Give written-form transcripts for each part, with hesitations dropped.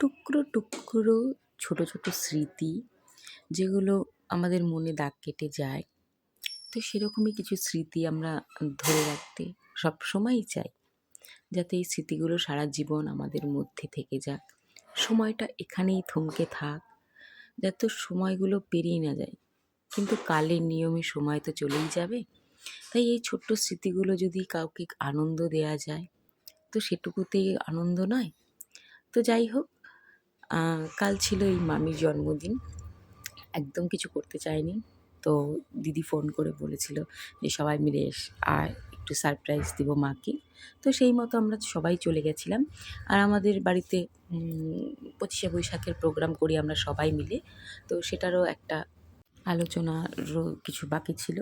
টুকরো টুকরো ছোট ছোট স্মৃতি যেগুলো আমাদের মনে দাগ কেটে যায়। তো সেরকমই কিছু স্মৃতি আমরা ধরে রাখতে সবসময়ই চাই, যাতে এই স্মৃতিগুলো সারা জীবন আমাদের মধ্যে থেকে যাক। সময়টা এখানেই থমকে থাক, যাতে সময়গুলো পেরিয়ে না যায়। কিন্তু কালের নিয়মে সময় তো চলেই যাবে। তাই এই ছোট্ট স্মৃতিগুলো যদি কাউকে আনন্দ দেয়া যায়, তো সেটুকুতেই আনন্দ নয়? তো যাই হোক, কাল ছিল এই মামির জন্মদিন। একদম কিছু করতে চাইনি। তো দিদি ফোন করে বলেছিল যে, "সবাই মিলে আয়, একটু সারপ্রাইজ দিব মাকে।" তো সেই মতো আমরা সবাই চলে গেছিলাম। আর আমাদের বাড়িতে ২৫শে বৈশাখের প্রোগ্রাম করি আমরা সবাই মিলে। তো সেটারও একটা আলোচনারও কিছু বাকি ছিল।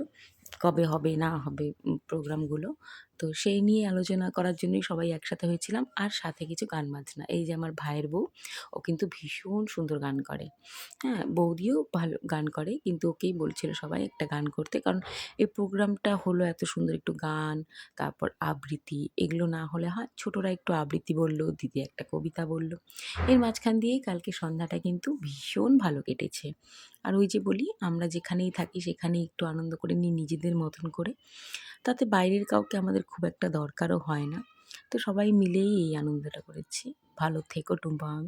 কবে হবে না হবে প্রোগ্রামগুলো। তো সেই নিয়ে আলোচনা করার জন্যই সবাই একসাথে হয়েছিলাম। আর সাথে কিছু গান বাজনা। এই যে আমার ভাইয়ের বউ, ও কিন্তু ভীষণ সুন্দর গান করে। হ্যাঁ? বৌদিও ভালো গান করে। কিন্তু ওকেই বলছিল সবাই একটা গান করতে। কারণ এই প্রোগ্রামটা হলো এত সুন্দর, একটু গান, তারপর আবৃত্তি, এগুলো না হলে হয়? ছোটরা একটু আবৃত্তি বলল, দিদি একটা কবিতা বলল। এর মাঝখান দিয়েই কালকে সন্ধ্যাটা কিন্তু ভীষণ ভালো কেটেছে। আর ওই যে বলি, আমরা যেখানেই থাকি সেখানেই একটু আনন্দ করে নিই নিজেদের মতন করে। তাতে বাইরের কাউকে আমাদের খুব একটা দরকারও হয় না। তো সবাই মিলেই এই আনন্দটা করেছি। ভালো থেকো টুম্পা মামি।